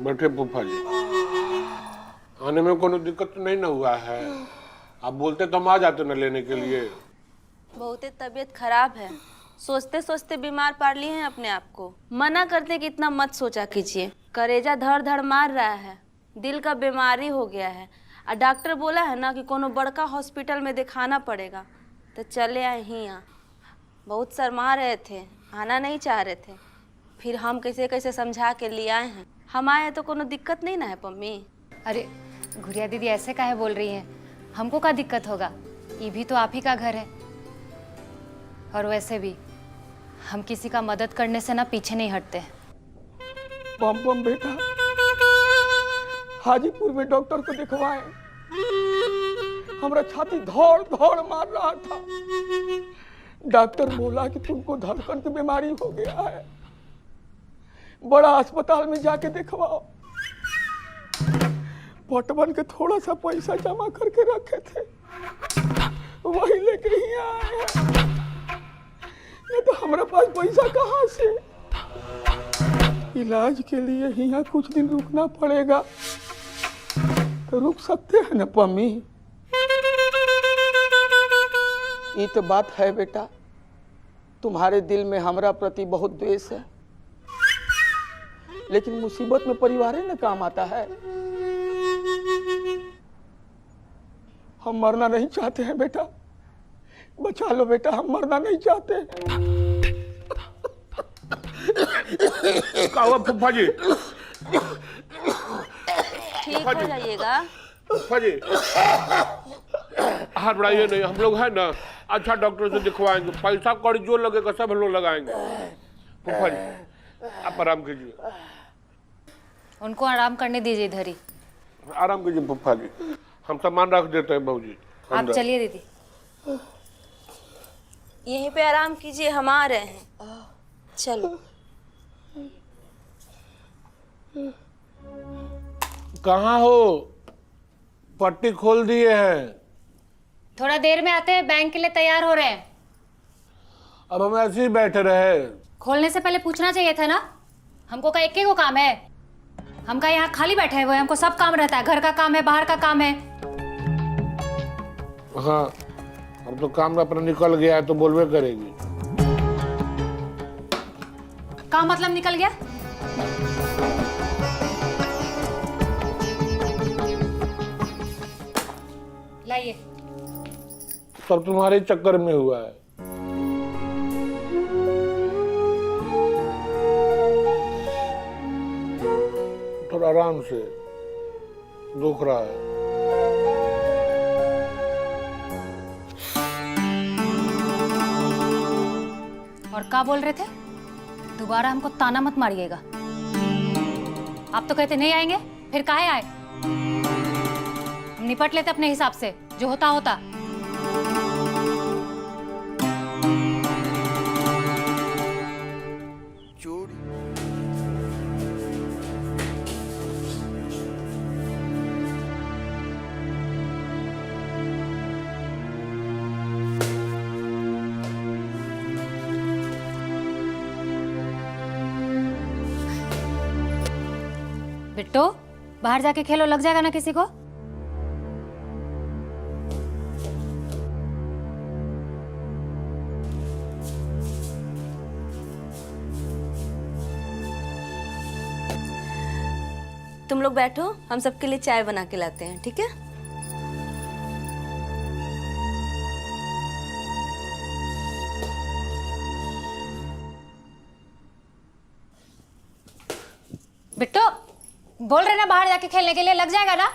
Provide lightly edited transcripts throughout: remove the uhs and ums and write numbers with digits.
बैठे फूफा जी। आने में कोई दिक्कत तो नहीं ना हुआ है? आप बोलते तो हम आ जाते न लेने के लिए। बहुत तबीयत खराब है, सोचते सोचते बीमार पड़ लिए हैं अपने आप को। मना करते कि इतना मत सोचा कीजिए, कलेजा धड़ धड़ मार रहा है, दिल का बीमारी हो गया है। और डॉक्टर बोला है ना कि कोनो बड़का हॉस्पिटल में दिखाना पड़ेगा, तो चले आए ही यहाँ। बहुत शर्मा रहे थे, आना नहीं चाह रहे थे, फिर हम कैसे कैसे समझा के लिए आए हैं। हम आए तो कोनो दिक्कत नहीं ना है पम्मी? अरे गुड़िया दीदी ऐसे काहे बोल रही हैं? हमको क्या दिक्कत होगा, ये भी तो आप ही का घर है। और वैसे भी हम किसी का मदद करने से ना पीछे नहीं हटते। बम बम बेटा, हाजीपुर में डॉक्टर को दिखवाए, हमारा छाती धौड़ धौड़ मार रहा था। डॉक्टर बोला कि तुमको धड़कन की बीमारी हो गया है, बड़ा अस्पताल में जाके दिखवाओ। पटवन के थोड़ा सा पैसा जमा करके रखे थे, वही लेके ही आए हैं। नहीं तो हमारे पास पैसा कहाँ से? इलाज के लिए यहाँ कुछ दिन रुकना पड़ेगा, तो रुक सकते हैं ना पम्मी? ये तो बात है बेटा, तुम्हारे दिल में हमरा प्रति बहुत द्वेष है, लेकिन मुसीबत में परिवार ही ना काम आता है। हम मरना नहीं चाहते हैं बेटा, बचा लो बेटा, हम मरना नहीं चाहते। क्या हुआ फूफा जी? ठीक हो जाइएगा फूफा जी, हाथ बढ़ाइए नहीं, हम लोग हैं ना, अच्छा डॉक्टर से दिखवाएंगे, पैसा कौड़ी जो लगेगा सब हम लोग लगाएंगे। फूफा जी आप आराम कीजिए। उनको आराम करने दीजिए, इधर ही आराम कीजिए फूफा जी, हम सामान रख देते हैं बहू जी। आप चलिए दीदी। यहीं पे आराम कीजिए, हम आ रहे हैं। चलो। कहाँ हो? पट्टी खोल दिए हैं। थोड़ा देर में आते हैं, बैंक के लिए तैयार हो रहे हैं। अब हम ऐसे ही बैठे रहे? खोलने से पहले पूछना चाहिए था ना। हमको का एक ही को काम है? हम का यहाँ खाली बैठे हुए, हमको सब काम रहता है, घर का काम है, बाहर का काम है। हाँ, अब तो काम अपना निकल गया है तो बोलवे करेगी। काम मतलब निकल गया? लाइए। सब तुम्हारे चक्कर में हुआ है। थोड़ा आराम से, दुख रहा है। और क्या बोल रहे थे? दोबारा हमको ताना मत मारिएगा। आप तो कहते नहीं आएंगे, फिर काहे आए? हम निपट लेते अपने हिसाब से, जो होता होता। बिट्टू, बाहर जाके खेलो, लग जाएगा ना किसी को। तुम लोग बैठो, हम सबके लिए चाय बना के लाते हैं, ठीक है? बिट्टू, बोल रहे ना बाहर जाके खेलने के लिए, लग जाएगा ना।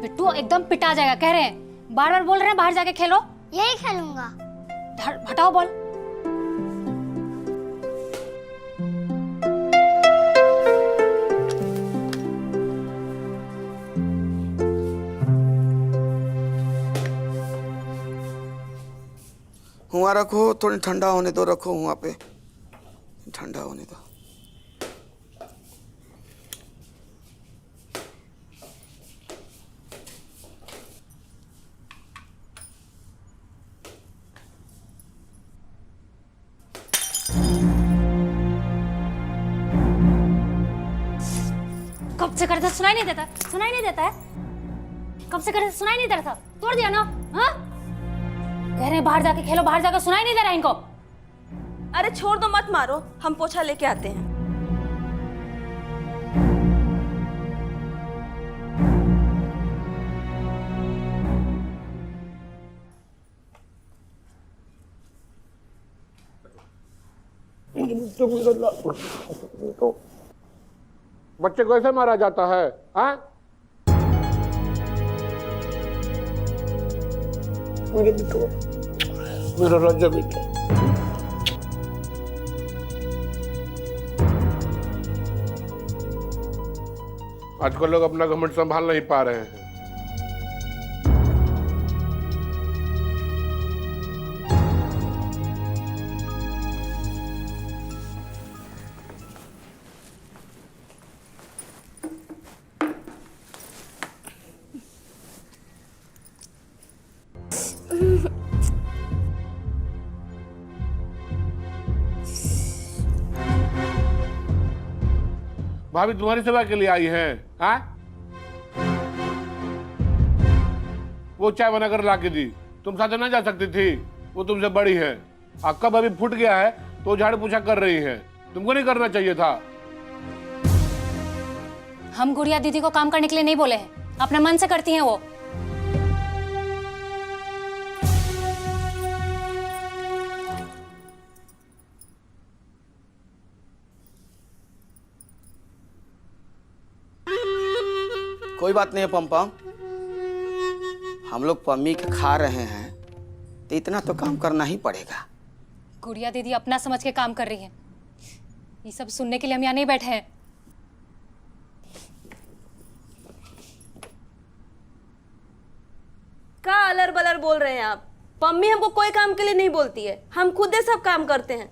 बिट्टू एकदम पिटा जाएगा, कह रहे हैं। बार बार बोल रहे हैं बाहर जाके खेलो। यही खेलूंगा। हटाओ बॉल। हुआ रखो, थोड़ी ठंडा होने दो, रखो वहाँ पे, ठंडा होने दो। से करते सुनाई नहीं देता, सुनाई नहीं देता है? कब से करते सुनाई नहीं दे रहा था? तोड़ दिया ना? हाँ? कह रहे हैं बाहर जाके खेलो, बाहर जाकर सुनाई नहीं दे रहा इनको। अरे छोड़ दो, मत मारो, हम पोछा लेके आते हैं। बच्चे को ऐसे मारा जाता है? हाँ? मेरे बेटो, मेरा राजा बेटा। आजकल लोग अपना घमंड संभाल नहीं पा रहे हैं। भाभी तुम्हारी सेवा के लिए आई हैं, हाँ? वो चाय बनाकर ला के दी, तुम साथ ना जा सकती थी, वो तुमसे बड़ी है। कब अभी फूट गया है तो झाड़ू पोछा कर रही है, तुमको नहीं करना चाहिए था। हम गुड़िया दीदी को काम करने के लिए नहीं बोले हैं, अपने मन से करती हैं वो। कोई बात नहीं है पम्पम, हम लोग पम्मी के खा रहे हैं तो इतना तो काम करना ही पड़ेगा। गुड़िया दीदी अपना समझ के काम कर रही है, ये सब सुनने के लिए हम यहाँ नहीं बैठे हैं। क्या अलर बलर बोल रहे हैं आप? पम्मी हमको कोई काम के लिए नहीं बोलती है, हम खुद ही सब काम करते हैं।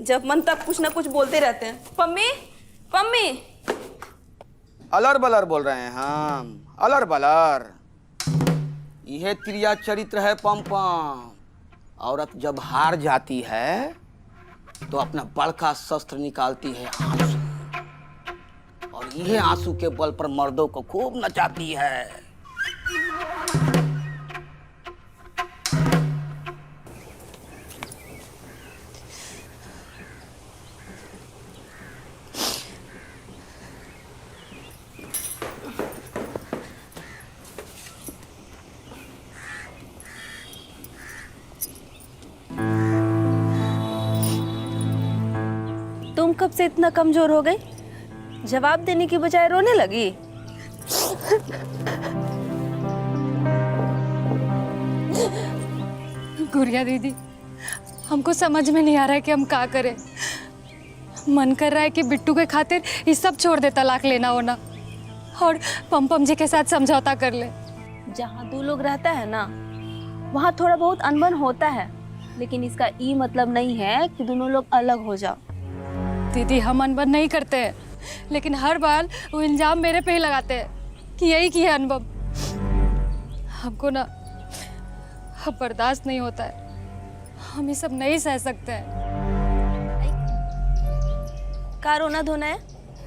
जब मन तब कुछ ना कुछ बोलते रहते हैं। पम्मी, पम्मी। अलर बलर बोल रहे हैं हम, अलर बलर। यह क्रिया चरित्र है पम्पम। औरत जब हार जाती है तो अपना बड़का शस्त्र निकालती है, आंसू, और यह आंसू के बल पर मर्दों को खूब नचाती है। तुम कब से इतना कमजोर हो गई? जवाब देने की बजाय रोने लगी। गुड़िया दीदी, हमको समझ में नहीं आ रहा है कि हम क्या करें। मन कर रहा है कि बिट्टू के खातिर ये सब छोड़ दे, तलाक लेना होना, और पम्पम जी के साथ समझौता कर ले। जहाँ दो लोग रहता है ना, वहाँ थोड़ा बहुत अनबन होता है, लेकिन इसका ये मतलब नहीं है कि दोनों लोग अलग हो जाओ। दीदी, हम अनबन नहीं करते हैं, लेकिन हर बार वो इल्जाम मेरे पे ही लगाते हैं कि यही की है अनुभव। हमको ना अब बर्दाश्त नहीं होता है, हम ये सब नहीं सह सकते हैं। का रोना धोना है?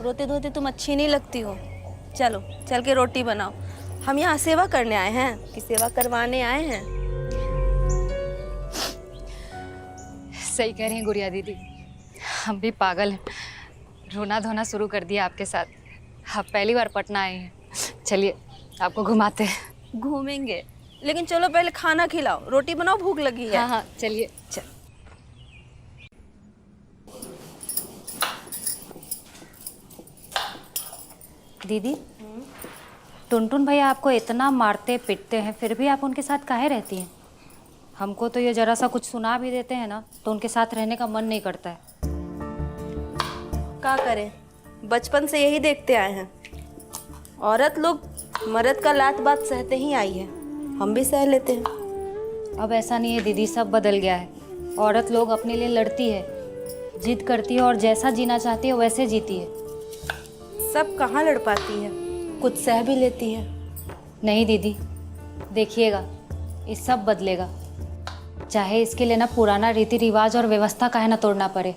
रोते धोते तुम अच्छी नहीं लगती हो। चलो चल के रोटी बनाओ, हम यहाँ सेवा करने आए हैं कि सेवा करवाने आए हैं? सही कह रही हैं गुड़िया दीदी, हम भी पागल हैं, रोना धोना शुरू कर दिया आपके साथ। आप पहली बार पटना आए हैं, चलिए आपको घुमाते हैं। घूमेंगे, लेकिन चलो पहले खाना खिलाओ, रोटी बनाओ, भूख लगी है। हाँ हाँ चलिए। चल। दीदी, टुनटुन भैया आपको इतना मारते पीटते हैं, फिर भी आप उनके साथ काहे रहती हैं? हमको तो ये जरा सा कुछ सुना भी देते हैं ना तो उनके साथ रहने का मन नहीं करता है। क्या करें, बचपन से यही देखते आए हैं। औरत लोग मर्द का लात बात सहते ही आई है, हम भी सह लेते हैं। अब ऐसा नहीं है दीदी, सब बदल गया है। औरत लोग अपने लिए लड़ती है, जिद करती है और जैसा जीना चाहती है वैसे जीती है। सब कहाँ लड़ पाती है, कुछ सह भी लेती है। नहीं दीदी, देखिएगा ये सब बदलेगा, चाहे इसके लिए ना पुराना रीति रिवाज और व्यवस्था काहे ना तोड़ना पड़े।